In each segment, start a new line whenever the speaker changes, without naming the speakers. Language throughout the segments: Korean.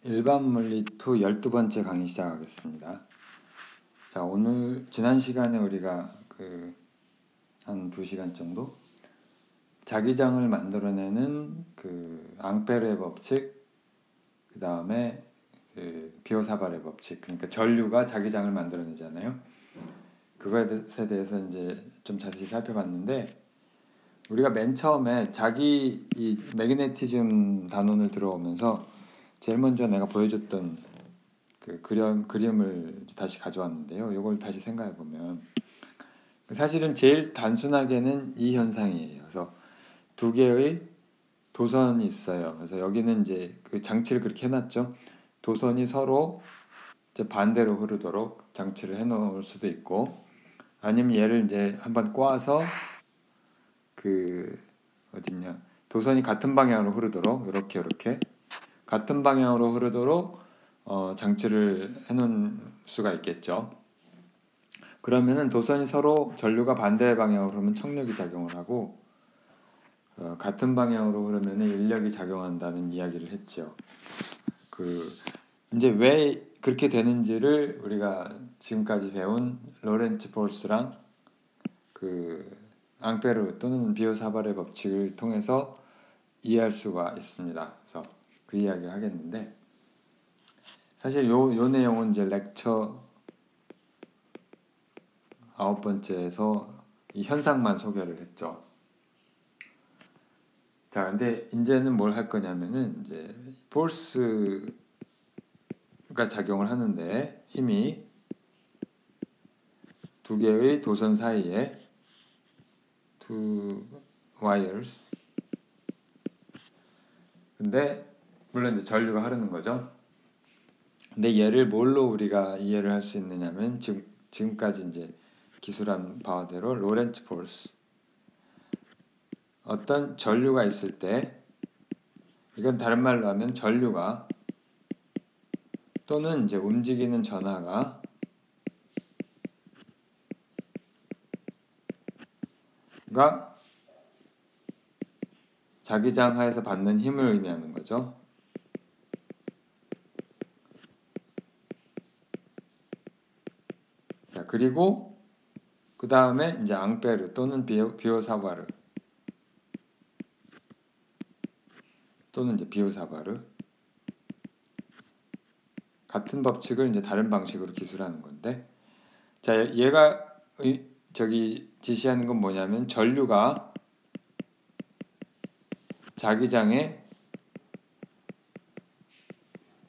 일반 물리 2 12번째 강의 시작하겠습니다. 자, 오늘 지난 시간에 우리가 한 2시간 정도 자기장을 만들어내는 앙페르의 법칙, 그 다음에 비오사발의 법칙, 그러니까 전류가 자기장을 만들어내잖아요. 그것에 대해서 이제 좀 자세히 살펴봤는데, 우리가 맨 처음에 이 매그네티즘 단원을 들어오면서 제일 먼저 내가 보여줬던 그림을 다시 가져왔는데요. 이걸 다시 생각해 보면 사실은 제일 단순하게는 이 현상이에요. 그래서 두 개의 도선이 있어요. 그래서 여기는 이제 그 장치를 그렇게 해놨죠. 도선이 서로 이제 반대로 흐르도록 장치를 해놓을 수도 있고, 아니면 얘를 이제 한번 꼬아서 어딨냐, 도선이 같은 방향으로 흐르도록 이렇게 같은 방향으로 흐르도록 장치를 해놓을 수가 있겠죠. 그러면은 도선이 서로 전류가 반대 방향으로 흐르면 척력이 작용을 하고, 같은 방향으로 흐르면 인력이 작용한다는 이야기를 했죠. 이제 왜 그렇게 되는지를 우리가 지금까지 배운 로렌츠 폴스랑 앙페르 또는 비오사발의 법칙을 통해서 이해할 수가 있습니다. 그래서 그 이야기를 하겠는데, 사실 요 내용은 이제 렉처 9번째에서 이 현상만 소개를 했죠. 자, 근데 이제는 뭘 할 거냐면은 이제 포스가 작용을 하는데, 힘이 두 개의 도선 사이에 two wires. 근데 물론 이제 전류가 흐르는 거죠. 근데 얘를 뭘로 우리가 이해를 할 수 있느냐면 지금까지 이제 기술한 바대로 로렌츠 폴스, 어떤 전류가 있을 때, 이건 다른 말로 하면 전류가 또는 이제 움직이는 전하가 자기장 하에서 받는 힘을 의미하는 거죠. 자, 그리고 그 다음에 이제 앙페르 또는 비오사바르 또는 이제 비오사바르, 같은 법칙을 이제 다른 방식으로 기술하는 건데, 자, 얘가 지시하는 건 뭐냐면 전류가 자기장의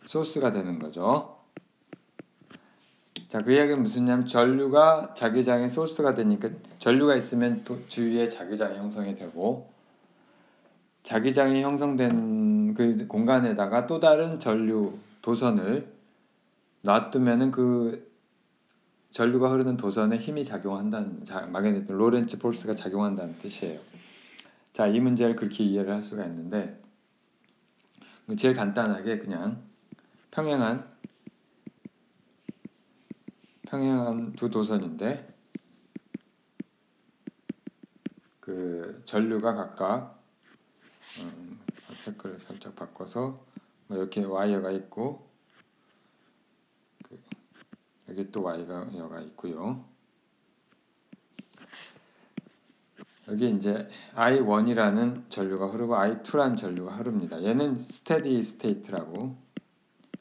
소스가 되는 거죠. 자, 그 이야기는 무슨냐면 전류가 자기장의 소스가 되니까 전류가 있으면 또 주위에 자기장이 형성이 되고, 자기장이 형성된 그 공간에다가 또 다른 전류 도선을 놔두면은 그 전류가 흐르는 도선에 힘이 작용한다는, 마그네틱 로렌츠 폴스가 작용한다는 뜻이에요. 자, 이 문제를 그렇게 이해를 할 수가 있는데, 제일 간단하게 그냥 평행한 두 도선인데, 그 전류가 각각 색깔을 살짝 바꿔서 이렇게 와이어가 있고, 여기 또 와이어가 있고요. 여기 이제 I1이라는 전류가 흐르고 I2라는 전류가 흐릅니다. 얘는 스테디 스테이트라고,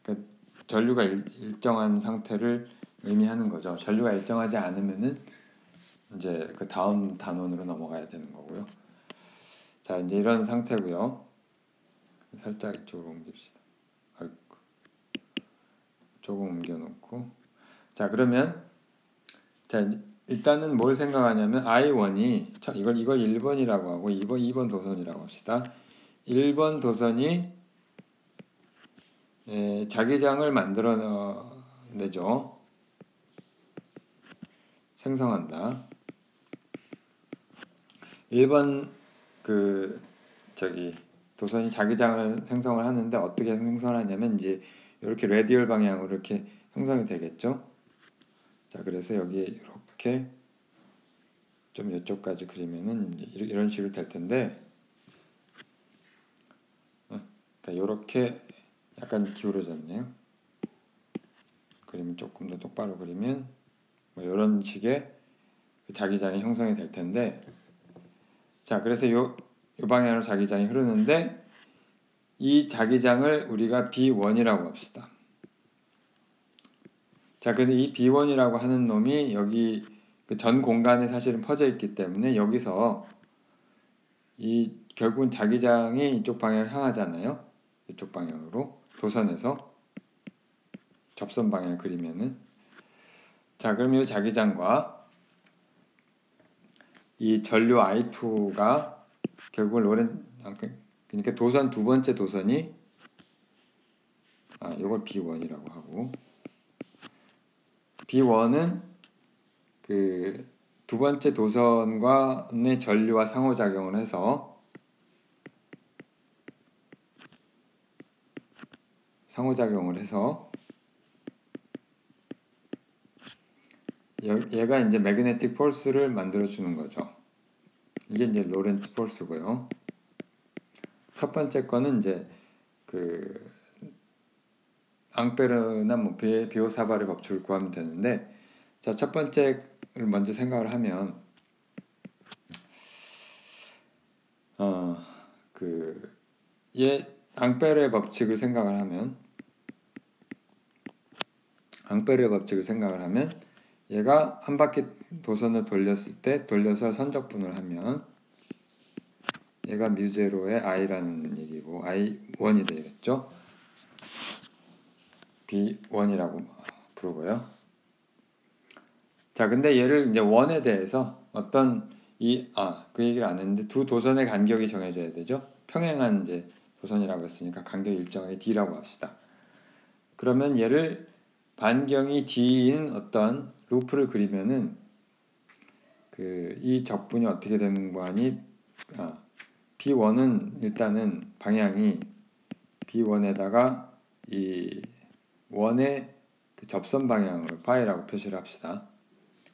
그러니까 전류가 일정한 상태를 의미하는 거죠. 전류가 일정하지 않으면은 이제 그 다음 단원으로 넘어가야 되는 거고요. 자, 이제 이런 상태고요. 살짝 이쪽으로 옮깁시다. 조금 옮겨놓고, 자, 그러면 자, 일단은 뭘 생각하냐면 I1이 이걸 1번이라고 하고 2번 도선이라고 합시다. 1번 도선이 자기장을 만들어내죠. 생성한다. 1번 도선이 자기장을 생성을 하는데, 어떻게 생성을 하냐면 이제 이렇게 레디얼 방향으로 이렇게 형성이 되겠죠. 자, 그래서 여기에 이렇게 좀 이쪽까지 그리면은 이런 식으로 될 텐데, 그러니까 이렇게 약간 기울어졌네요. 그림을 조금 더 똑바로 그리면 뭐 이런 식의 자기장이 형성이 될 텐데, 자, 그래서 요 방향으로 자기장이 흐르는데 이 자기장을 우리가 B1이라고 합시다. 자, 근데 이 B1이라고 하는 놈이 여기 그 전 공간에 사실은 퍼져 있기 때문에 여기서 이 결국은 자기장이 이쪽 방향을 향하잖아요. 이쪽 방향으로 도선에서 접선 방향을 그리면은, 자, 그럼 이 자기장과 이 전류 I2가 결국은 그러니까 도선 두 번째 도선이 이걸 B1이라고 하고, B1은 그 두 번째 도선과의 전류와 상호작용을 해서 얘가 이제 매그네틱 폴스를 만들어 주는 거죠. 이게 이제 로렌츠 폴스고요. 첫 번째 거는 이제 그 앙페르나 뭐 비오사발의 법칙을 구하면 되는데, 자, 첫 번째를 먼저 생각을 하면 앙페르의 법칙을 생각을 하면 얘가 한 바퀴 도선을 돌려서 선적분을 하면 얘가 뮤제로의 i라는 얘기고 I1이 되겠죠. B1이라고 부르고요. 자, 근데 얘를 이제 원에 대해서 그 얘기를 안 했는데 두 도선의 간격이 정해져야 되죠. 평행한 이제 도선이라고 했으니까 간격이 일정하게 D라고 합시다. 그러면 얘를 반경이 D인 어떤 루프를 그리면은 이 적분이 어떻게 되는 거 아니? B1은 일단은 방향이 B1에다가 이 원의 그 접선 방향을 파이라고 표시를 합시다.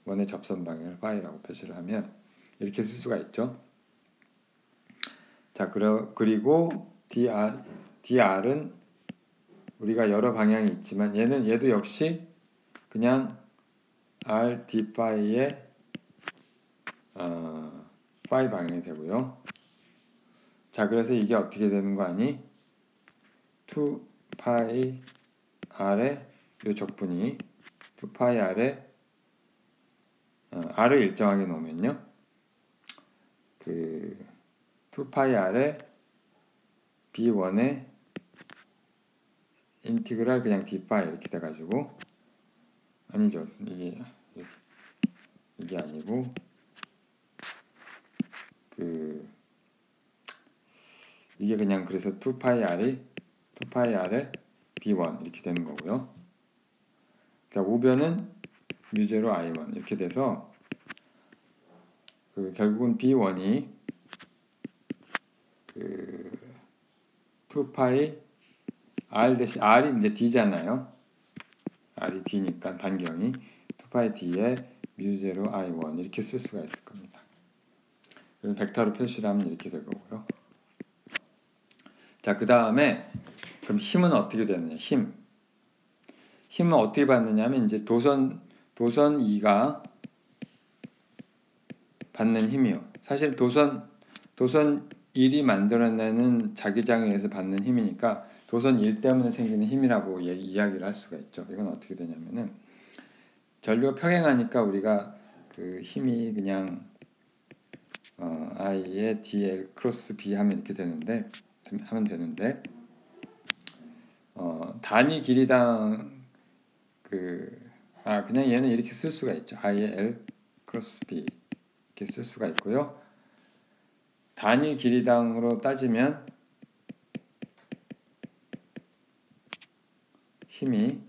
원의 접선 방향을 파이라고 표시를 하면 이렇게 쓸 수가 있죠. 자, 그리고 DR은 우리가 여러 방향이 있지만 얘도 역시 그냥 R D 파이의 파이 방향이 되고요. 자, 그래서 이게 어떻게 되는 거 아니? 2파이 R의 이 적분이 2파이 R의 R을 일정하게 놓으면요, 2파이 R의 B1의 인티그랄 그냥 D파이 이렇게 돼가지고, 아니죠, 이게 아니고 이게 그냥 그래서 2파이 R의 B1 이렇게 되는 거고요. 자, 우변은 뮤제로 I1 이렇게 돼서 결국은 B1이 2파이 R 대신 R이 이제 D잖아요. R이 D니까 반경이 2파이 D의 뮤제로 I1 이렇게 쓸 수가 있을 겁니다. 그럼 벡터로 표시를 하면 이렇게 될 거고요. 자, 그 다음에 그럼 힘은 어떻게 되느냐? 힘은 어떻게 받느냐 하면 이제 도선 2가 받는 힘이요. 사실 도선 1이 만들어내는 자기장에 의해서 받는 힘이니까 도선 1 때문에 생기는 힘이라고 이야기를 할 수가 있죠. 이건 어떻게 되냐면은 전류가 평행하니까 우리가 그 힘이 그냥 I의 DL 크로스 B 하면 이렇게 되는데 단위 길이당 그냥 얘는 이렇게 쓸 수가 있죠. I의 L 크로스 B 이렇게 쓸 수가 있고요. 단위 길이당으로 따지면 힘이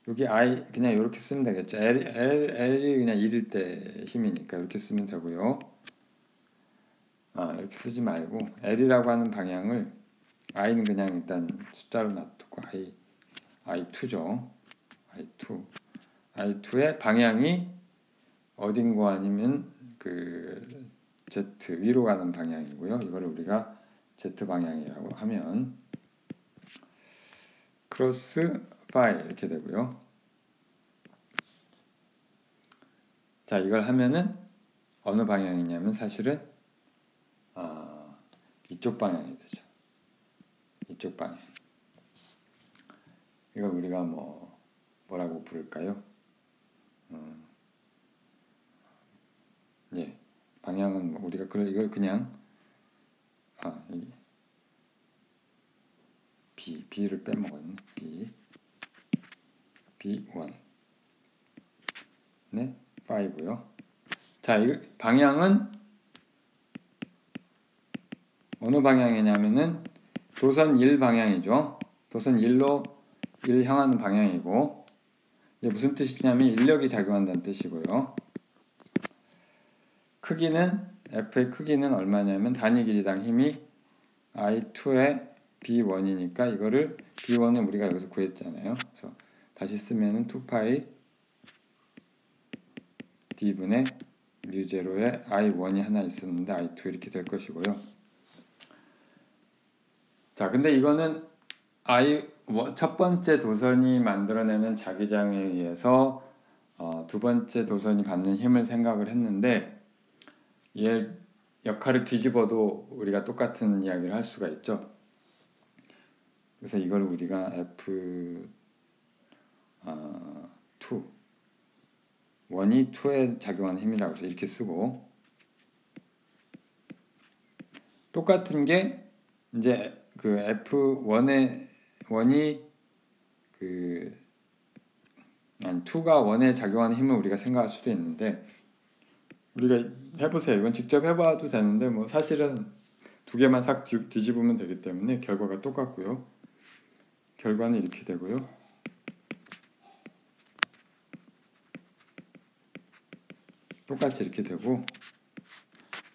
여기 I 그냥 이렇게 쓰면 되겠죠. L이 그냥 1일 때 힘이니까 이렇게 쓰면 되고요. 이렇게 쓰지 말고 L이라고 하는 방향을 I는 그냥 일단 숫자로 놔두고 I2죠. I2의 방향이 어딘가 아니면 Z 위로 가는 방향이고요. 이거를 우리가 Z 방향이라고 하면 크로스 파이 이렇게 되고요. 자, 이걸 하면은 어느 방향이냐면 사실은 이쪽 방향이 되죠. 이쪽 방향. 이걸 우리가 뭐라고 부를까요? 예, 방향은 우리가 이걸 그냥 B를 빼먹었네. B1 네, 5요. 자, 이거 방향은 어느 방향이냐면은 도선 1 방향이죠. 도선 1로 1 향하는 방향이고, 이게 무슨 뜻이냐면 인력이 작용한다는 뜻이고요. 크기는 F의 크기는 얼마냐면 단위 길이당 힘이 I2의 B1이니까 이거를 B1은 우리가 여기서 구했잖아요. 그래서 다시 쓰면은 2파이 D분의 뮤0에 I1이 하나 있었는데 I2 이렇게 될 것이고요. 자, 근데 이거는 첫 번째 도선이 만들어내는 자기장에 의해서 두 번째 도선이 받는 힘을 생각을 했는데, 얘 역할을 뒤집어도 우리가 똑같은 이야기를 할 수가 있죠. 그래서 이걸 우리가 F2 원이 2에 작용하는 힘이라고 해서 이렇게 쓰고, 똑같은 게 이제 그 F1의 원이 2가 원에 작용하는 힘을 우리가 생각할 수도 있는데, 우리가 해보세요. 이건 직접 해봐도 되는데 사실은 두 개만 싹 뒤집으면 되기 때문에 결과가 똑같고요. 결과는 이렇게 되고요. 똑같이 이렇게 되고,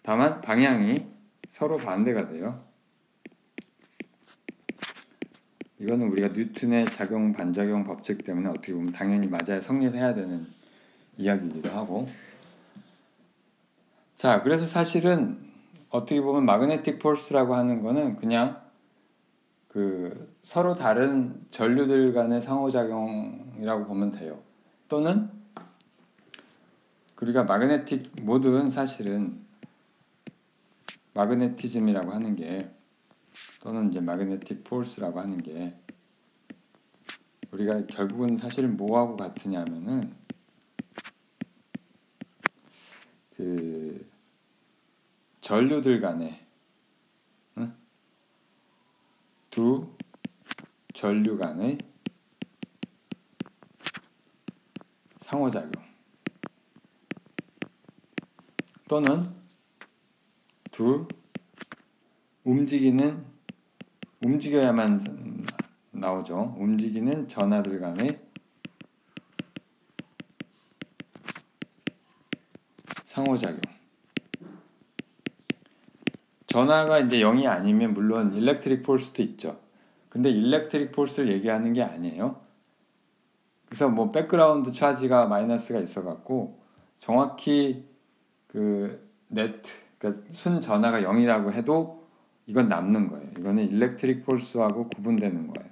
다만 방향이 서로 반대가 돼요. 이거는 우리가 뉴턴의 작용 반작용 법칙 때문에 어떻게 보면 당연히 맞아야 성립해야 되는 이야기이기도 하고. 자, 그래서 사실은 어떻게 보면 마그네틱 폴스라고 하는 거는 그냥 서로 다른 전류들 간의 상호작용이라고 보면 돼요. 또는 우리가 모든 사실은 마그네티즘이라고 하는 게, 또는 이제 마그네틱 폴스라고 하는 게, 우리가 결국은 사실은 뭐하고 같으냐면은 전류들 간의 두 전류 간의 상호작용, 또는 두 움직여야만 나오죠. 움직이는 전하들 간의 상호작용. 전하가 이제 0이 아니면 물론 일렉트릭 폴스도 있죠. 근데 일렉트릭 폴스를 얘기하는 게 아니에요. 그래서 백그라운드 차지가 마이너스가 있어갖고 정확히 그러니까 순 전하가 0이라고 해도 이건 남는 거예요. 이거는 일렉트릭 폴스하고 구분되는 거예요.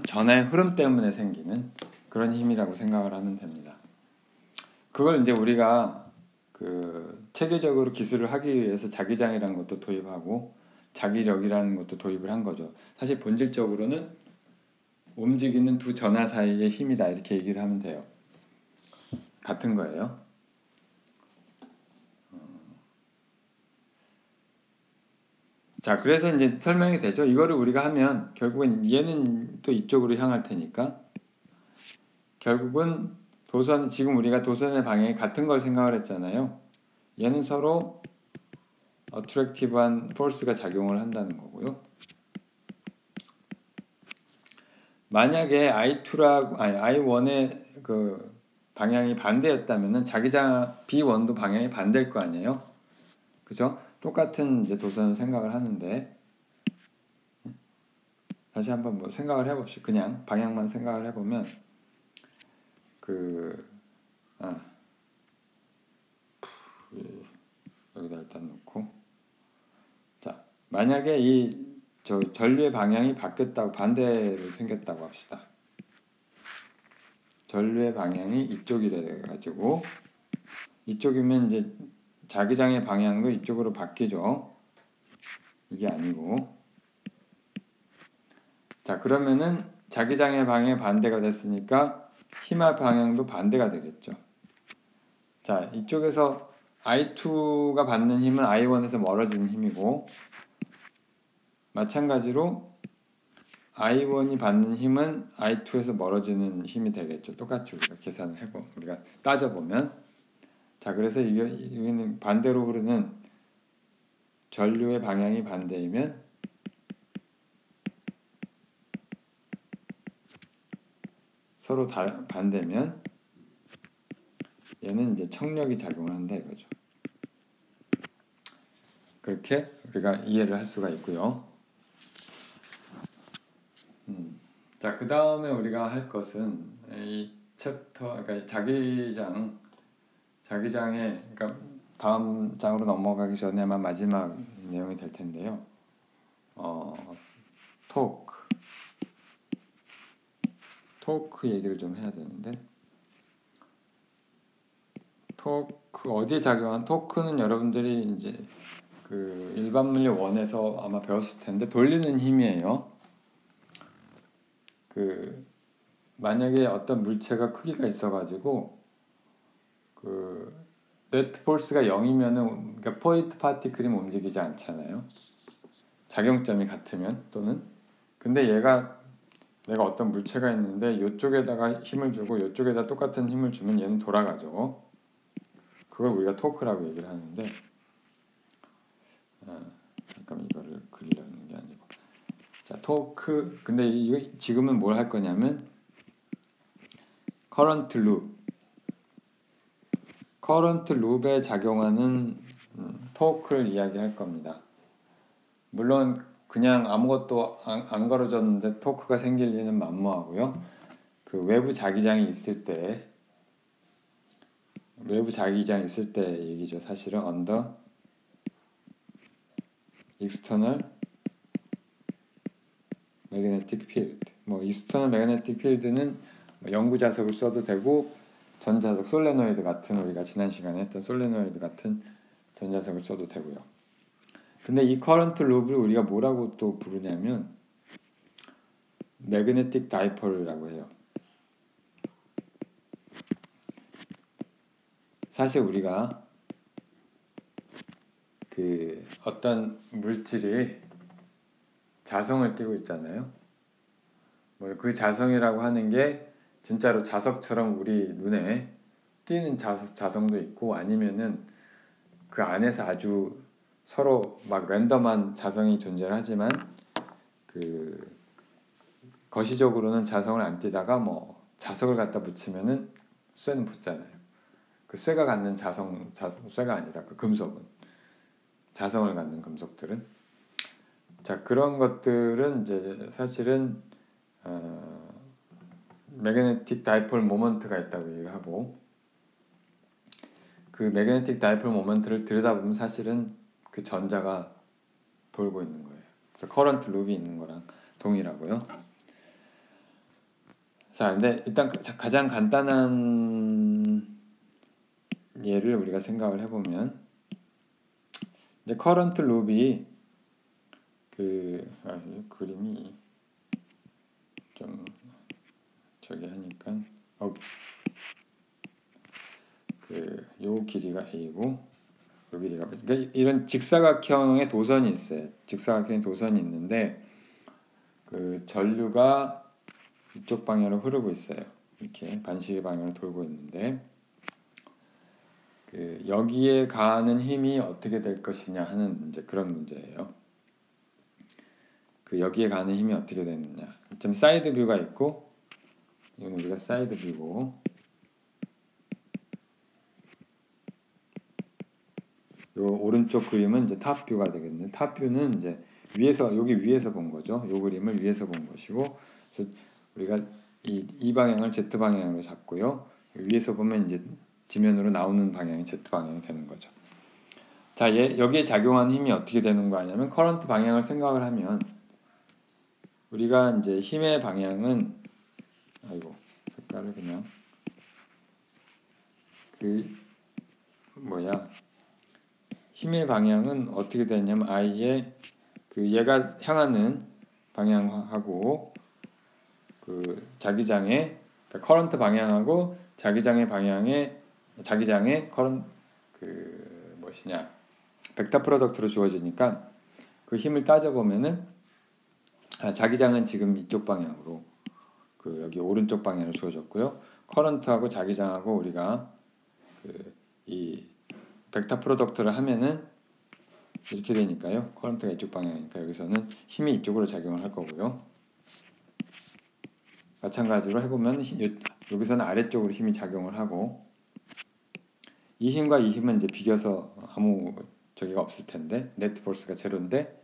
전하의 흐름 때문에 생기는 그런 힘이라고 생각을 하면 됩니다. 그걸 이제 우리가 체계적으로 기술을 하기 위해서 자기장이라는 것도 도입하고 자기력이라는 것도 도입을 한 거죠. 사실 본질적으로는 움직이는 두 전하 사이의 힘이다 이렇게 얘기를 하면 돼요. 같은 거예요. 자, 그래서 이제 설명이 되죠. 이거를 우리가 하면 결국은 얘는 또 이쪽으로 향할 테니까 결국은 지금 우리가 도선의 방향이 같은 걸 생각을 했잖아요. 얘는 서로 어트랙티브한 폴스가 작용을 한다는 거고요. 만약에 I1의 방향이 반대였다면은 자기장 B1도 방향이 반대일 거 아니에요. 그죠? 똑같은 이제 도선을 생각을 하는데, 다시 한번 생각을 해봅시다. 그냥 방향만 생각을 해보면 여기다 일단 놓고 만약에 이 전류의 방향이 바뀌었다고 반대로 생겼다고 합시다. 전류의 방향이 이쪽이 돼가지고 이쪽이면 이제 자기장의 방향도 이쪽으로 바뀌죠. 이게 아니고. 자, 그러면은 자기장의 방향이 반대가 됐으니까 힘의 방향도 반대가 되겠죠. 자, 이쪽에서 I2가 받는 힘은 I1에서 멀어지는 힘이고, 마찬가지로 I1이 받는 힘은 I2에서 멀어지는 힘이 되겠죠. 똑같이 우리가 계산을 우리가 따져보면. 자, 그래서 여기는 반대로 흐르는 전류의 방향이 반대이면 서로 반대면 얘는 이제 청력이 작용을 한다 이거죠. 그렇게 우리가 이해를 할 수가 있고요. 자, 그 다음에 우리가 할 것은 이 챕터, 그러니까 자기장의, 그러니까 다음 장으로 넘어가기 전에 아마 마지막 내용이 될 텐데요. 토크 얘기를 좀 해야 되는데, 토크 어디에 작용한 토크는 여러분들이 이제 그 일반 물리 1에서 아마 배웠을 텐데 돌리는 힘이에요. 그 만약에 어떤 물체가 크기가 있어가지고 그 네트 폴스가 0이면은 그러니까 포인트 파티클이 움직이지 않잖아요. 작용점이 같으면 또는 근데 내가 어떤 물체가 있는데 이쪽에다가 힘을 주고 이쪽에다 똑같은 힘을 주면 얘는 돌아가죠. 그걸 우리가 토크라고 얘기를 하는데 잠깐 이거를 그리려는 게 아니고 자 토크 근데 이거 지금은 뭘 할 거냐면 커런트 룹에 작용하는 토크를 이야기할 겁니다. 물론 그냥 아무것도 안 걸어졌는데 토크가 생길 리는 만무하고요. 그 외부 자기장이 있을 때 얘기죠. 사실은 under external magnetic field. 뭐 external magnetic field는 영구 자석을 써도 되고 전자석 솔레노이드 같은 우리가 지난 시간에 했던 솔레노이드 같은 전자석을 써도 되고요. 근데 이 커런트 룹을 우리가 뭐라고 또 부르냐면 매그네틱 다이폴이라고 해요. 사실 우리가 그 어떤 물질이 자성을 띠고 있잖아요. 뭐 그 자성이라고 하는 게 진짜로 자석처럼 우리 눈에 띄는 자성도 있고 아니면은 그 안에서 아주 서로 막 랜덤한 자성이 존재하지만 그 거시적으로는 자성을 안 띠다가 뭐 자석을 갖다 붙이면은 쇠는 붙잖아요. 그 쇠가 갖는 쇠가 아니라 그 금속은 자성을 갖는 금속들은 자 그런 것들은 이제 사실은 매그네틱 다이폴 모먼트가 있다고 얘기를 하고 그 매그네틱 다이폴 모먼트를 들여다보면 사실은 그 전자가 돌고 있는 거예요. 그래서 커런트 룹이 있는 거랑 동일하고요. 자, 근데 일단 가장 간단한 예를 우리가 생각을 해보면 이제 커런트 룹이 그림이 좀 저기 하니까 요 길이가 A고 요 길이가 B. 그러니까 이런 직사각형의 도선이 있어요. 직사각형의 도선이 있는데 그 전류가 이쪽 방향으로 흐르고 있어요. 이렇게 반시계 방향으로 돌고 있는데 여기에 가하는 힘이 어떻게 될 것이냐 하는 이제 그런 문제예요. 여기에 가는 힘이 어떻게 되느냐. 좀 사이드 뷰가 있고 이건 우리가 사이드 뷰고 요 오른쪽 그림은 이제 탑 뷰가 되겠네. 탑 뷰는 이제 여기 위에서 본 거죠. 요 그림을 위에서 본 것이고 그래서 우리가 이 방향을 Z 방향으로 잡고요. 위에서 보면 이제 지면으로 나오는 방향이 Z 방향이 되는 거죠. 자, 여기에 작용하는 힘이 어떻게 되는 거 아니냐면 커런트 방향을 생각을 하면 우리가 이제 힘의 방향은 아이고 색깔을 그냥 힘의 방향은 어떻게 되냐면 I의 얘가 향하는 방향하고 자기장의 그러니까 커런트 방향하고 자기장의 커런트 벡터 프로덕트로 주어지니까 그 힘을 따져보면은 자기장은 지금 이쪽 방향으로 여기 오른쪽 방향으로 주어졌고요. 커런트하고 자기장하고 우리가 이 벡터 프로덕트를 하면은 이렇게 되니까요. 커런트가 이쪽 방향이니까 여기서는 힘이 이쪽으로 작용을 할 거고요. 마찬가지로 해보면 여기서는 아래쪽으로 힘이 작용을 하고 이 힘과 이 힘은 이제 비교서 아무 저기가 없을 텐데 네트 포스가 제로인데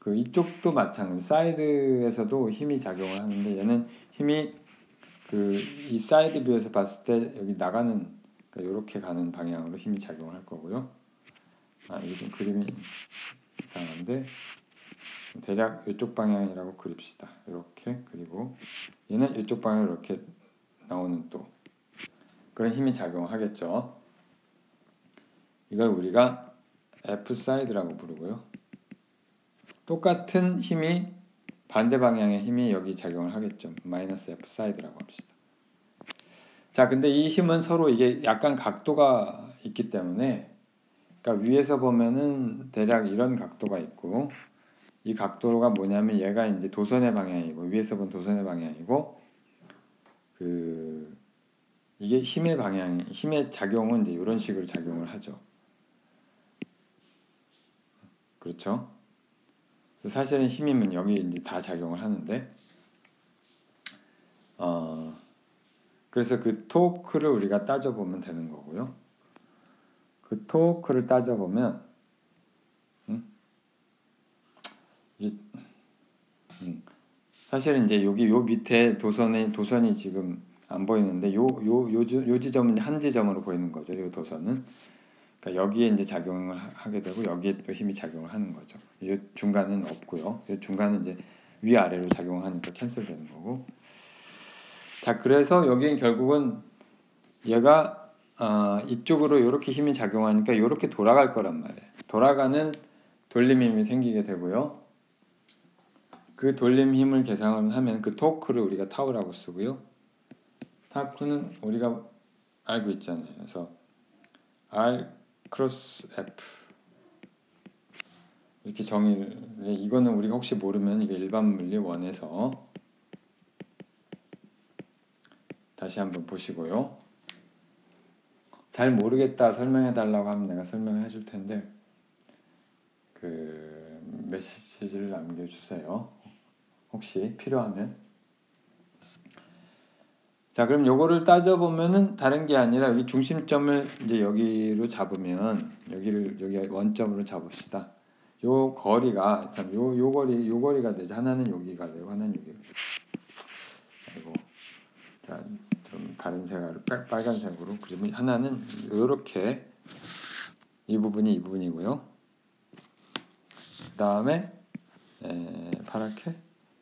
이쪽도 마찬가지 사이드에서도 힘이 작용을 하는데 얘는 힘이 이 사이드 뷰에서 봤을 때 여기 나가는 그러니까 이렇게 가는 방향으로 힘이 작용을 할 거고요. 이게 좀 그림이 이상한데 대략 이쪽 방향이라고 그립시다. 이렇게 그리고 얘는 이쪽 방향으로 이렇게 나오는 또 그런 힘이 작용하겠죠. 이걸 우리가 F 사이드라고 부르고요. 똑같은 힘이 반대 방향의 힘이 여기 작용을 하겠죠. 마이너스 F 사이드라고 합시다. 자, 근데 이 힘은 서로 이게 약간 각도가 있기 때문에 그러니까 위에서 보면은 대략 이런 각도가 있고 이 각도가 뭐냐면 얘가 이제 도선의 방향이고 위에서 본 도선의 방향이고 이게 힘의 작용은 이제 이런 식으로 작용을 하죠. 그렇죠? 사실은 힘이면 여기 이제 다 작용을 하는데 그래서 그 토크를 우리가 따져보면 되는 거고요. 그 토크를 따져보면 사실은 이제 여기 요 밑에 도선이 지금 안 보이는데 요 지점은 한 지점으로 보이는 거죠. 요 도선은 그러니까 여기에 이제 작용을 하게 되고 여기에 또 힘이 작용을 하는 거죠. 이 중간은 없고요. 이 중간은 이제 위아래로 작용하니까 캔슬되는 거고. 자, 그래서 여기는 결국은 얘가 이쪽으로 이렇게 힘이 작용하니까 이렇게 돌아갈 거란 말이에요. 돌아가는 돌림 힘이 생기게 되고요. 그 돌림 힘을 계산을 하면 그 토크를 우리가 타우라고 쓰고요. 타크는 우리가 알고 있잖아요. 그래서 R 크로스 F 이렇게 정의를 이거는 우리가 혹시 모르면 이게 일반 물리 원에서 다시 한번 보시고요. 잘 모르겠다 설명해 달라고 하면 내가 설명해 줄 텐데 메시지를 남겨주세요. 혹시 필요하면. 자, 그럼 요거를 따져보면은 다른 게 아니라 여기 중심점을 이제 여기로 잡으면 여기 원점으로 잡읍시다. 요 거리가 참 요 거리가 되죠. 하나는 여기가 되고 하나는 여기가 되고. 아이고. 자, 좀 다른 색깔 빨간색으로 그리면 하나는 요렇게 이 부분이고요. 그다음에 파랗게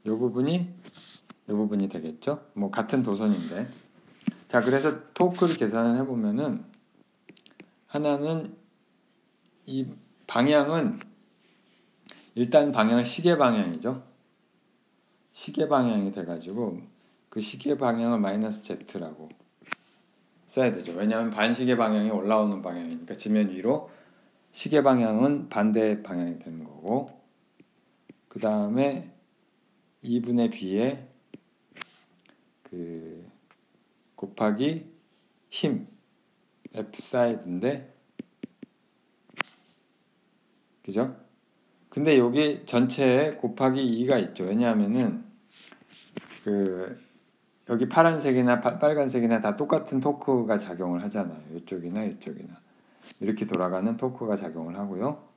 요 부분이 되겠죠. 뭐 같은 도선인데. 자, 그래서 토크를 계산을 해보면은 하나는 이 방향은 일단 방향은 시계 방향이죠. 시계 방향이 돼가지고 그 시계 방향을 마이너스 Z라고 써야 되죠. 왜냐하면 반시계 방향이 올라오는 방향이니까 지면 위로 시계 방향은 반대 방향이 되는 거고 그 다음에 2분의 B에 곱하기 힘 F 사이드인데 그죠? 근데 여기 전체에 곱하기 2가 있죠. 왜냐하면은 여기 파란색이나 빨간색이나 다 똑같은 토크가 작용을 하잖아요. 이쪽이나 이쪽이나 이렇게 돌아가는 토크가 작용을 하고요.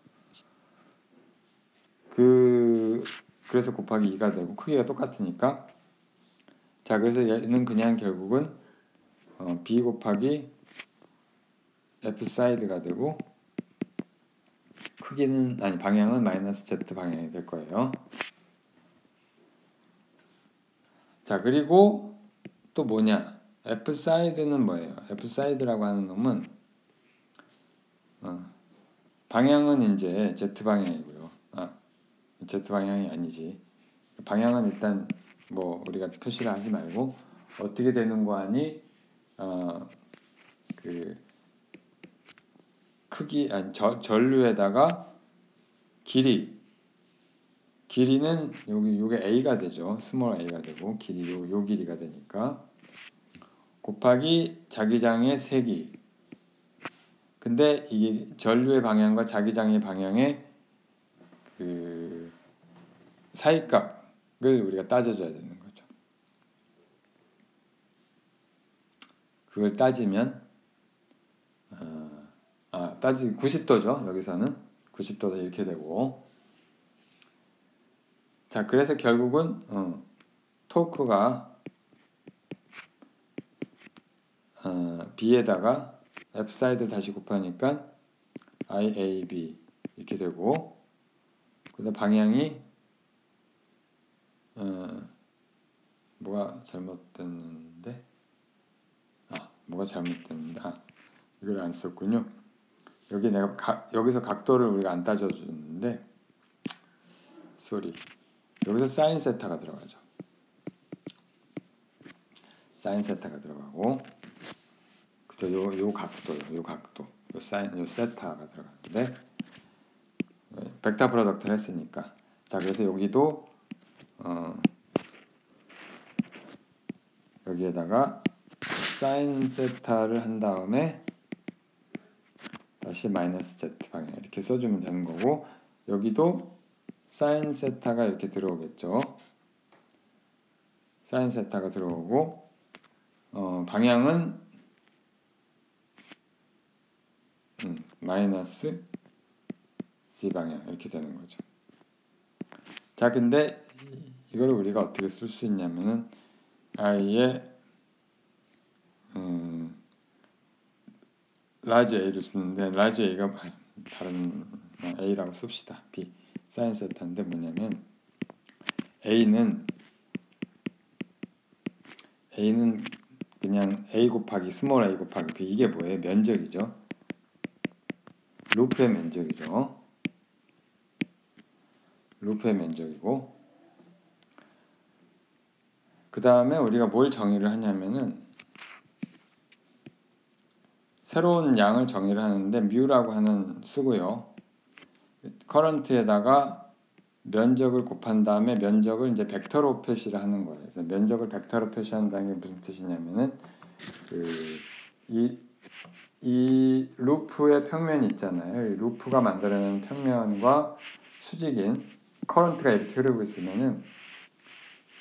그래서 곱하기 2가 되고 크기가 똑같으니까 자, 그래서 얘는 그냥 결국은 B 곱하기 F 사이드가 되고 크기는 아니 방향은 마이너스 z 방향이 될 거예요. 자, 그리고 또 뭐냐? f 사이드는 뭐예요? f 사이드라고 하는 놈은 방향은 이제 z 방향이고요. z 방향이 아니지. 방향은 일단 뭐 우리가 표시를 하지 말고 어떻게 되는 거 아니? 그 크기 아니 전류에다가 길이는 요게 a가 되죠. 스몰 a가 되고 길이 요 길이가 되니까 곱하기 자기장의 세기. 근데 이게 전류의 방향과 자기장의 방향의 그 사이값을 우리가 따져줘야 되는 거죠. 그걸 따지면 90도죠. 여기서는 90도다 이렇게 되고, 자, 그래서 결국은 토크가 B에다가 F 사이드를 다시 곱하니까 IAB 이렇게 되고, 그다음 방향이 뭐가 잘못됐는데, 이걸 안 썼군요. 여기 내가 여기서 각도를 우리가 안 따져줬는데, 여기서 사인 세타가 들어가죠. 사인 세타가 들어가고, 그죠? 요 각도, 요 세타가 들어가는데, 벡터 프로덕트를 했으니까. 자, 그래서 여기도 여기에다가 사인 세타를 한 다음에 다시 마이너스 z 방향 이렇게 써주면 되는 거고, 여기도 사인 세타가 이렇게 들어오겠죠. 사인 세타가 들어오고, 방향은 마이너스 z 방향 이렇게 되는 거죠. 자, 근데 이걸 우리가 어떻게 쓸 수 있냐면은 아예 라지 a를 쓰는데, 라지 a가 다른 a라고 씁시다. b 사인 세타인데 뭐냐면 a는 그냥 a 곱하기 스몰 a 곱하기 b, 이게 뭐예요? 면적이죠. 루프의 면적이죠. 루프의 면적이고, 그 다음에 우리가 뭘 정의를 하냐면은 새로운 양을 정의를 하는데 뮤라고 하는 쓰고요. 커런트에다가 면적을 곱한 다음에 면적을 이제 벡터로 표시를 하는 거예요. 그래서 면적을 벡터로 표시한다는 게 무슨 뜻이냐면은 이 루프의 평면이 있잖아요. 이 루프가 만들어내는 평면과 수직인 커런트가 이렇게 흐르고 있으면은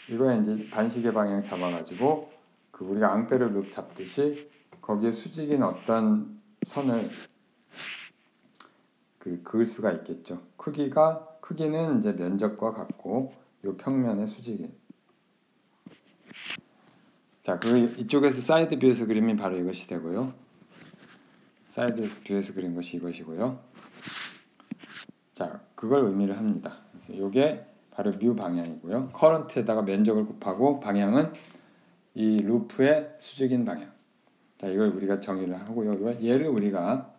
이거에 이제 반시계 방향 잡아가지고 우리가 앙페르 루프 잡듯이 거기에 수직인 어떤 선을 그을 수가 있겠죠. 크기는 이제 면적과 같고 이 평면의 수직인. 자, 이쪽에서 사이드 뷰에서 그리면 바로 이것이 되고요. 사이드 뷰에서 그린 것이 이것이고요. 자, 그걸 의미를 합니다. 그래서 이게 바로 뮤 방향이고요. 커런트에다가 면적을 곱하고 방향은 이 루프의 수직인 방향. 자, 이걸 우리가 정의를 하고요. 얘를 우리가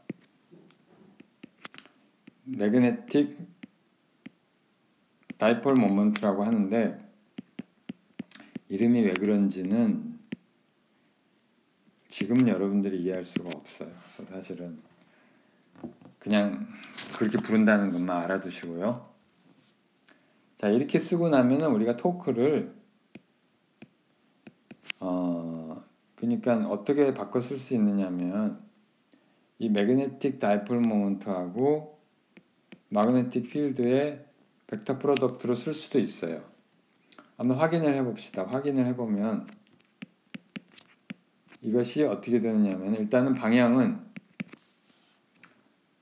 매그네틱 다이폴 모먼트라고 하는데, 이름이 왜 그런지는 지금 여러분들이 이해할 수가 없어요. 그래서 사실은 그냥 그렇게 부른다는 것만 알아두시고요. 자, 이렇게 쓰고 나면은 우리가 토크를 그러니까 어떻게 바꿔 쓸 수 있느냐면 이 매그네틱 다이폴 모먼트하고 마그네틱 필드의 벡터 프로덕트로 쓸 수도 있어요. 한번 확인을 해봅시다. 확인을 해보면 이것이 어떻게 되느냐면, 일단은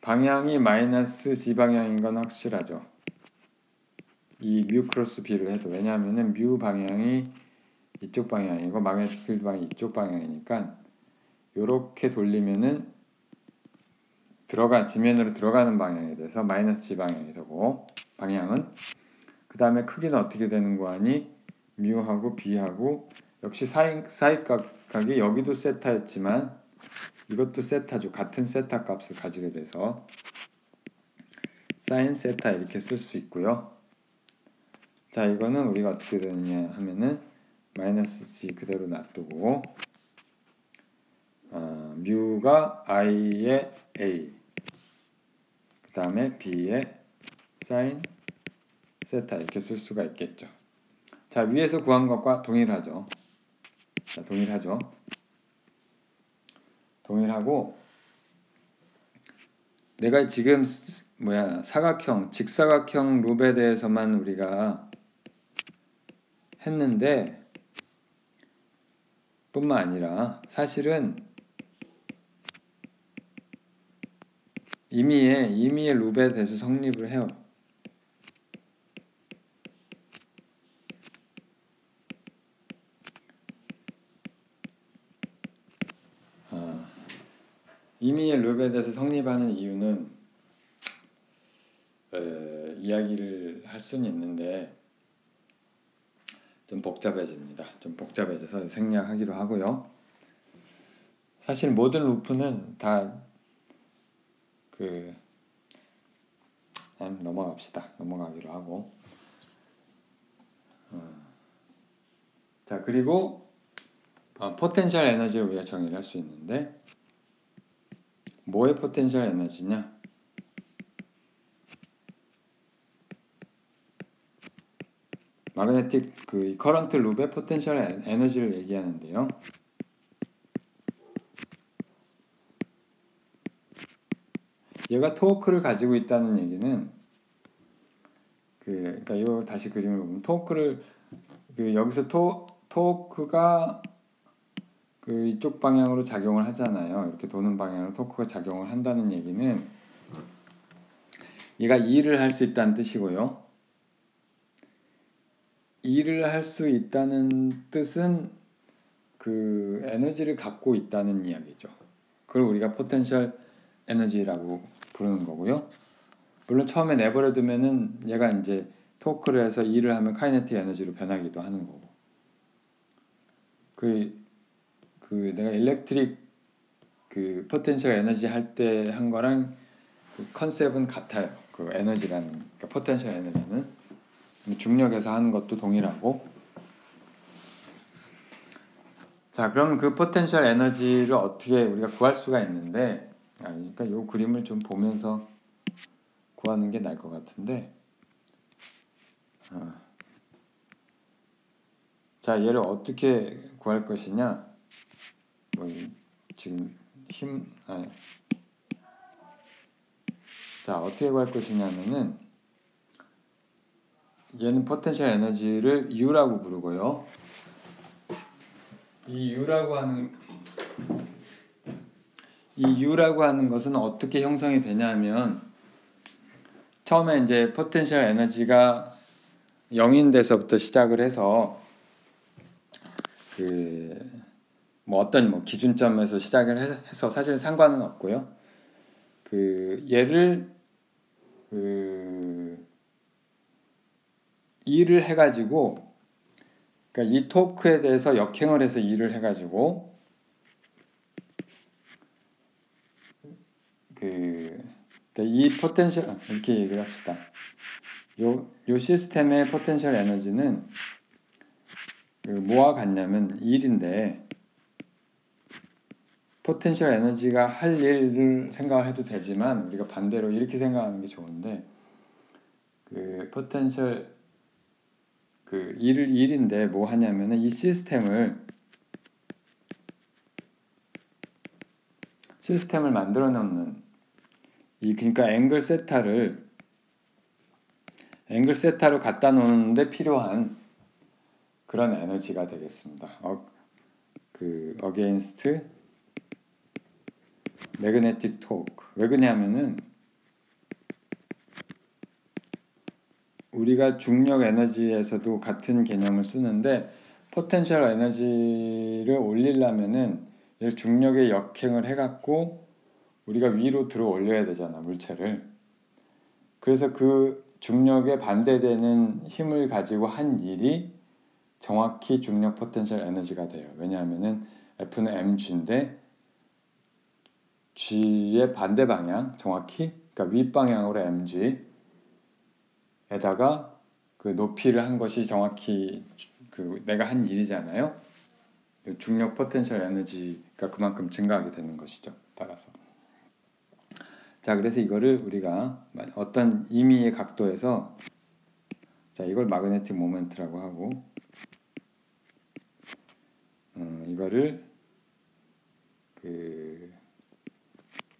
방향이 마이너스 g 방향인 건 확실하죠. 이 뮤 크로스 b를 해도. 왜냐하면은 뮤 방향이 이쪽 방향이고 마그네틱 필드 방향이 이쪽 방향이니까 요렇게 돌리면은 지면으로 들어가는 방향이 돼서 마이너스 G 방향이 되고, 방향은 그 다음에 크기는 어떻게 되는 거 아니? 뮤하고 B하고 역시 사이각이 여기도 세타였지만 이것도 세타죠. 같은 세타 값을 가지게 돼서 사인 세타 이렇게 쓸 수 있고요. 자, 이거는 우리가 어떻게 되느냐 하면은 마이너스 G 그대로 놔두고 뮤가 I의 A 그 다음에 B의 사인 세타 이렇게 쓸 수가 있겠죠. 자, 위에서 구한 것과 동일하죠. 자, 동일하고 내가 지금 사각형, 직사각형 룹에 대해서만 우리가 했는데 뿐만 아니라 사실은 임의의 룹에 대해서 성립을 해요. 임의의 룹에 대해서 성립하는 이유는 이야기를 할 수는 있는데 좀 복잡해집니다. 좀 복잡해져서 생략하기로 하고요. 사실 모든 루프는 다 넘어가기로 하고. 자, 그리고 포텐셜 에너지를 우리가 정의를 할 수 있는데 뭐의 포텐셜 에너지냐? 마그네틱 커런트 룹의 포텐셜 에너지를 얘기하는데요. 얘가 토크를 가지고 있다는 얘기는 그러니까 이 다시 그림을 보면 토크를 여기서 토크가 이쪽 방향으로 작용을 하잖아요. 이렇게 도는 방향으로 토크가 작용을 한다는 얘기는 얘가 일을 할 수 있다는 뜻이고요. 일을 할 수 있다는 뜻은 에너지를 갖고 있다는 이야기죠. 그걸 우리가 포텐셜 에너지라고 부르는 거고요. 물론 처음에 내버려 두면은 얘가 이제 토크를 해서 일을 하면 카이네틱 에너지로 변하기도 하는 거고. 내가 일렉트릭 포텐셜 에너지 할 때 한 거랑 컨셉은 같아요. 에너지라는 그러니까 포텐셜 에너지는 중력에서 하는 것도 동일하고. 자, 그럼 포텐셜 에너지를 어떻게 우리가 구할 수가 있는데, 그러니까 이 그림을 좀 보면서 구하는 게 나을 것 같은데, 자, 얘를 어떻게 구할 것이냐? 지금 자, 어떻게 구할 것이냐면은 얘는 포텐셜 에너지를 U라고 부르고요. 이 U라고 하는 것은 어떻게 형성이 되냐면 처음에 이제 포텐셜 에너지가 0인 데서부터 시작을 해서 어떤 기준점에서 시작을 해서 사실 상관은 없고요. 얘를 일을 해가지고 그러니까 이 토크에 대해서 역행을 해서 일을 해가지고 이 포텐셜 이렇게 얘기를 합시다. 요 시스템의 포텐셜 에너지는 뭐와 같냐면 일인데 포텐셜 에너지가 할 일을 생각을 해도 되지만 우리가 반대로 이렇게 생각하는 게 좋은데 포텐셜 일인데 뭐 하냐면은 이 시스템을 만들어 놓는 그러니까 앵글 세타로 갖다 놓는데 필요한 그런 에너지가 되겠습니다. against magnetic torque. 왜 그러냐면은 우리가 중력 에너지에서도 같은 개념을 쓰는데 포텐셜 에너지를 올리려면은 얘를 중력에 역행을 해갖고 우리가 위로 들어 올려야 되잖아, 물체를. 그래서 그 중력에 반대되는 힘을 가지고 한 일이 정확히 중력 포텐셜 에너지가 돼요. 왜냐하면은 F는 mg인데 g의 반대 방향, 정확히 그러니까 윗방향으로 mg에다가 그 높이를 한 것이 정확히 그 내가 한 일이잖아요. 중력 포텐셜 에너지가 그만큼 증가하게 되는 것이죠. 따라서. 자, 그래서 이거를 우리가 어떤 임의의 각도에서 자, 이걸 마그네틱 모멘트라고 하고 이거를 그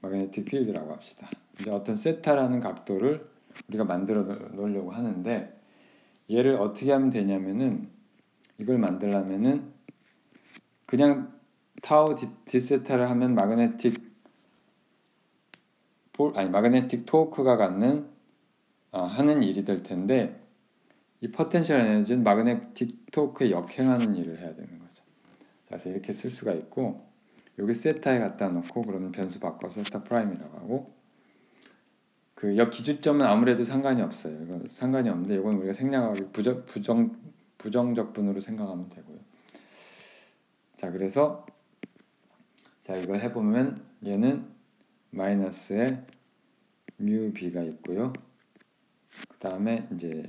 마그네틱 필드라고 합시다. 이제 어떤 세타라는 각도를 우리가 만들어 놓으려고 하는데 얘를 어떻게 하면 되냐면은 이걸 만들려면은 그냥 타우 디세타를 하면 마그네틱 토크가 갖는 하는 일이 될 텐데 이 포텐셜 에너지는 마그네틱 토크에 역행하는 일을 해야 되는 거죠. 그래서 이렇게 쓸 수가 있고 여기 세타에 갖다 놓고 그러면 변수 바꿔서 세타 프라임이라고 하고 그 역 기준점은 아무래도 상관이 없어요. 이거 상관이 없는데 이건 우리가 생략하기 부정적분으로 생각하면 되고요. 자, 그래서 자 이걸 해보면 얘는 마이너스에 뮤 b가 있고요. 그 다음에 이제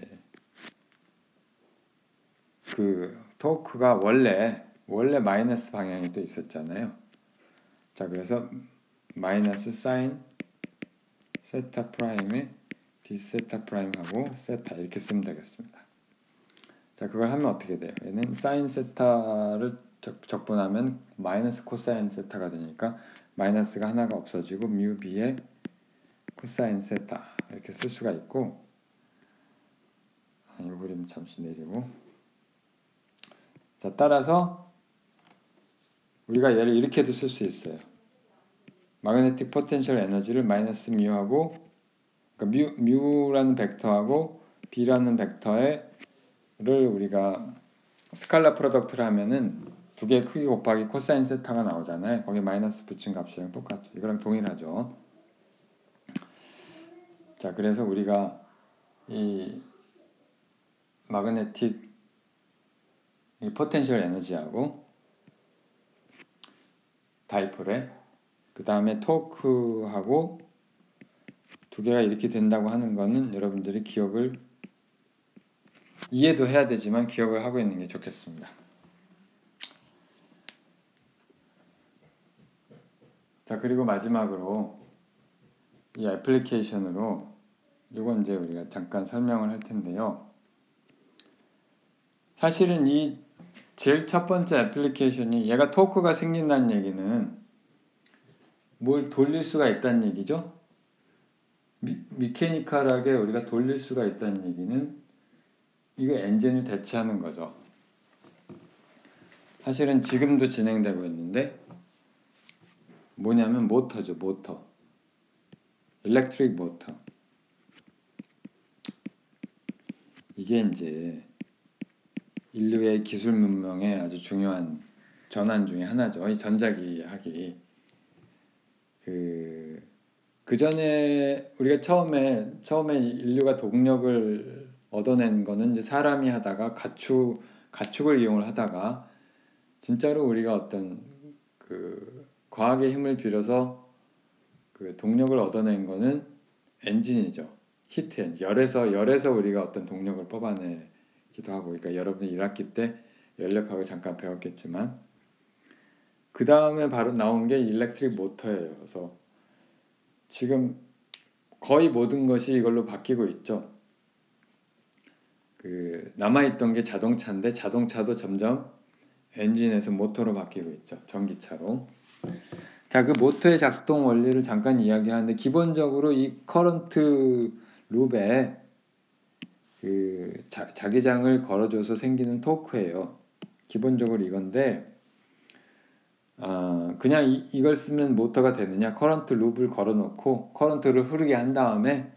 그 토크가 원래 마이너스 방향이 또 있었잖아요. 자, 그래서 마이너스 사인 세타 프라임에 d 세타 프라임하고 세타 이렇게 쓰면 되겠습니다. 자, 그걸 하면 어떻게 돼요? 얘는 사인 세타를 적분하면 마이너스 코사인 세타가 되니까 마이너스가 하나가 없어지고 뮤 b에 코사인 세타 이렇게 쓸 수가 있고 이 그림 잠시 내리고 자, 따라서 우리가 얘를 이렇게도 쓸 수 있어요. 마그네틱 포텐셜 에너지를 마이너스 뮤하고 그러니까 뮤라는 벡터하고 b라는 벡터를 우리가 스칼라 프로덕트를 하면은 두 개의 크기 곱하기 코사인 세타가 나오잖아요. 거기 마이너스 붙인 값이랑 똑같죠. 이거랑 동일하죠. 자, 그래서 우리가 이 마그네틱 이 포텐셜 에너지하고 다이폴에 그 다음에 토크하고 두 개가 이렇게 된다고 하는 거는 여러분들이 기억을 이해도 해야 되지만 기억을 하고 있는 게 좋겠습니다. 자, 그리고 마지막으로 이 애플리케이션으로 이건 이제 우리가 잠깐 설명을 할 텐데요. 사실은 이 제일 첫 번째 애플리케이션이 얘가 토크가 생긴다는 얘기는 뭘 돌릴 수가 있다는 얘기죠. 미케니컬하게 우리가 돌릴 수가 있다는 얘기는 이거 엔진을 대체하는 거죠. 사실은 지금도 진행되고 있는데 뭐냐면 모터죠. 모터. 일렉트릭 모터. 이게 이제 인류의 기술 문명의 아주 중요한 전환 중에 하나죠. 이 전자기학이 그 전에 우리가 처음에 인류가 동력을 얻어낸 거는 이제 사람이 하다가 가축을 이용을 하다가 진짜로 우리가 어떤 그 과학의 힘을 빌어서 그 동력을 얻어낸 거는 엔진이죠. 히트 엔진. 열에서 우리가 어떤 동력을 뽑아내기도 하고, 그러니까 여러분이 1학기 때 연력학을 잠깐 배웠겠지만 그 다음에 바로 나온 게 일렉트릭 모터예요. 그래서 지금 거의 모든 것이 이걸로 바뀌고 있죠. 그 남아있던 게 자동차인데 자동차도 점점 엔진에서 모터로 바뀌고 있죠. 전기차로. 자, 그 모터의 작동 원리를 잠깐 이야기하는데 기본적으로 이 커런트 룹에 그 자기장을 걸어줘서 생기는 토크예요. 기본적으로 이건데 그냥 이걸 쓰면 모터가 되느냐? 커런트 룹을 걸어놓고 커런트를 흐르게 한 다음에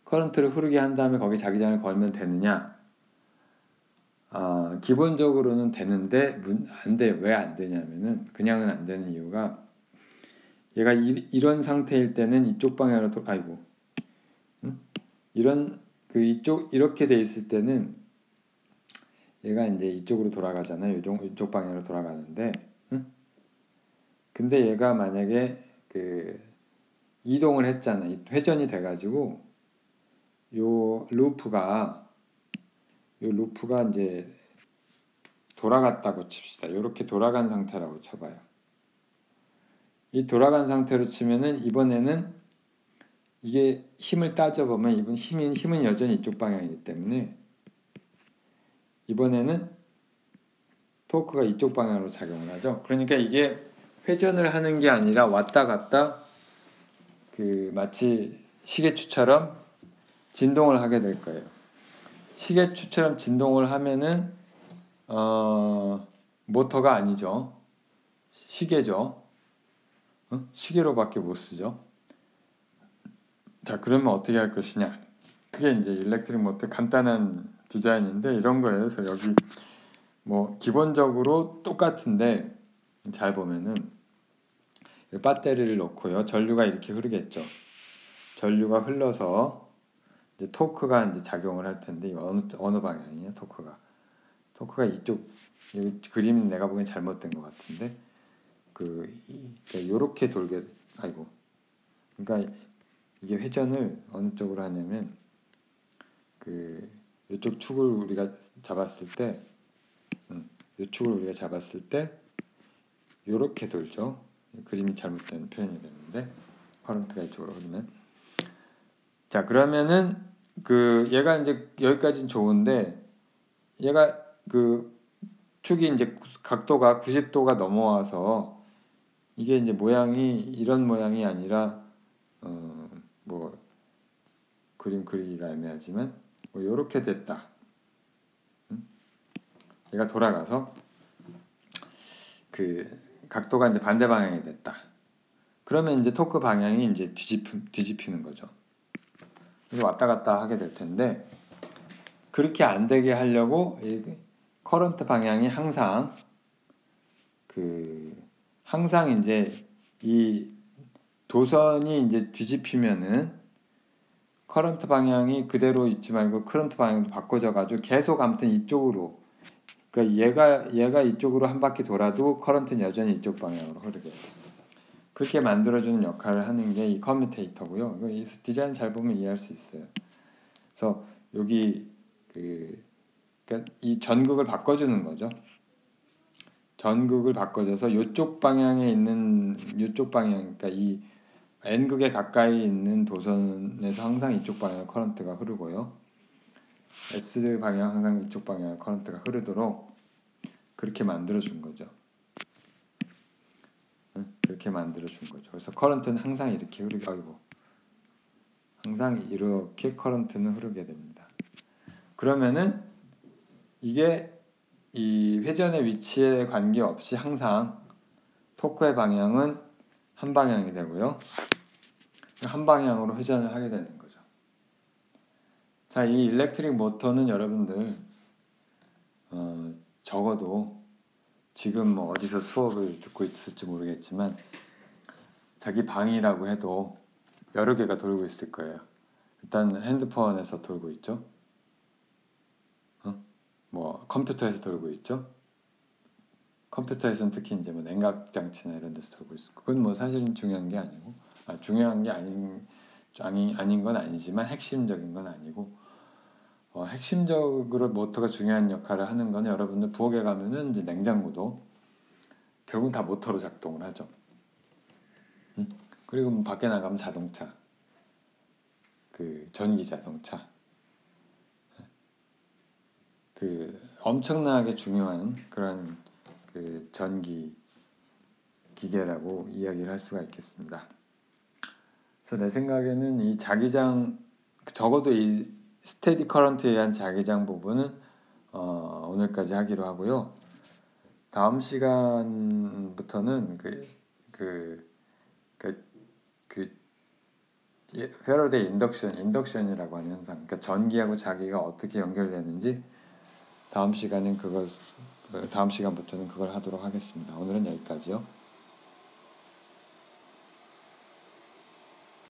거기 자기장을 걸면 되느냐? 기본적으로는 되는데 안 돼. 왜 안 되냐면은 그냥은 안 되는 이유가 얘가 이런 상태일 때는 이쪽 방향으로 이런 이쪽 이렇게 돼 있을 때는 얘가 이제 이쪽으로 돌아가잖아요. 이쪽 방향으로 돌아가는데, 근데 얘가 만약에 이동을 했잖아. 회전이 돼가지고 요 루프가 이제 돌아갔다고 칩시다. 이렇게 돌아간 상태라고 쳐봐요. 이 돌아간 상태로 치면은 이번에는 이게 힘을 따져보면 이번 힘은 여전히 이쪽 방향이기 때문에 이번에는 토크가 이쪽 방향으로 작용을 하죠. 그러니까 이게 회전을 하는 게 아니라 왔다 갔다 마치 시계추처럼 진동을 하게 될 거예요. 시계추처럼 진동을 하면은 모터가 아니죠. 시계죠. 시계로밖에 못 쓰죠. 자, 그러면 어떻게 할 것이냐? 그게 이제 일렉트릭 모터 간단한 디자인인데 이런 거예요. 그래서 여기 뭐 기본적으로 똑같은데 잘 보면은 배터리를 놓고요. 전류가 이렇게 흐르겠죠. 전류가 흘러서 이제 토크가 이제 작용을 할 텐데 어느 방향이냐? 토크가 이쪽 여기 그림 내가 보기엔 잘못된 것 같은데 요렇게 돌게 그러니까 이게 회전을 어느 쪽으로 하냐면 이쪽 축을 우리가 잡았을 때 이 축을 우리가 잡았을 때 요렇게 돌죠. 그림이 잘못된 표현이 됐는데 커런트가 이쪽으로 흐르면 자 그러면은 얘가 이제 여기까지는 좋은데 얘가 축이 이제 각도가 90도가 넘어와서 이게 이제 모양이 이런 모양이 아니라 뭐 그림 그리기가 애매하지만 뭐 요렇게 됐다. 얘가 돌아가서 각도가 이제 반대 방향이 됐다. 그러면 이제 토크 방향이 이제 뒤집히는 거죠. 그래서 왔다 갔다 하게 될 텐데 그렇게 안 되게 하려고 커런트 방향이 항상 이제 이 도선이 이제 뒤집히면은 커런트 방향이 그대로 있지 말고 커런트 방향도 바꿔져 가지고 계속 아무튼 이쪽으로 그러니까 얘가 이쪽으로 한 바퀴 돌아도 커런트는 여전히 이쪽 방향으로 흐르게 그렇게 만들어주는 역할을 하는 게 이 커뮤테이터고요. 이 디자인 잘 보면 이해할 수 있어요. 그래서 여기 그러니까 이 전극을 바꿔주는 거죠. 전극을 바꿔줘서 이쪽 방향에 있는 이쪽 방향 그러니까 이 N극에 가까이 있는 도선에서 항상 이쪽 방향 커런트가 흐르고요. S 방향 항상 이쪽 방향 커런트가 흐르도록 그렇게 만들어 준 거죠. 그렇게 만들어 준 거죠. 그래서 커런트는 항상 이렇게 항상 이렇게 커런트는 흐르게 됩니다. 그러면은 이게 이 회전의 위치에 관계없이 항상 토크의 방향은 한 방향이 되고요. 한 방향으로 회전을 하게 되는 거죠. 자, 이 일렉트릭 모터는 여러분들 적어도 지금 뭐 어디서 수업을 듣고 있을지 모르겠지만 자기 방이라고 해도 여러 개가 돌고 있을 거예요. 일단 핸드폰에서 돌고 있죠. 뭐 컴퓨터에서 돌고 있죠. 컴퓨터에서는 특히 이제 뭐 냉각 장치나 이런 데서 돌고 있고 그건 뭐 사실은 중요한 게 아니고 중요한 게 아닌 건 아니지만 핵심적인 건 아니고 핵심적으로 모터가 중요한 역할을 하는 건 여러분들 부엌에 가면은 이제 냉장고도 결국은 다 모터로 작동을 하죠. 그리고 뭐 밖에 나가면 자동차, 전기 자동차, 엄청나게 중요한 그런 전기 기계라고 이야기를 할 수가 있겠습니다. 그래서 내 생각에는 이 자기장 적어도 이 스테디 커런트에 의한 자기장 부분은 오늘까지 하기로 하고요. 다음 시간부터는 패러데이 인덕션이라고 하는 현상, 그러니까 전기하고 자기가 어떻게 연결되는지 다음 시간부터는 그걸 하도록 하겠습니다. 오늘은 여기까지요.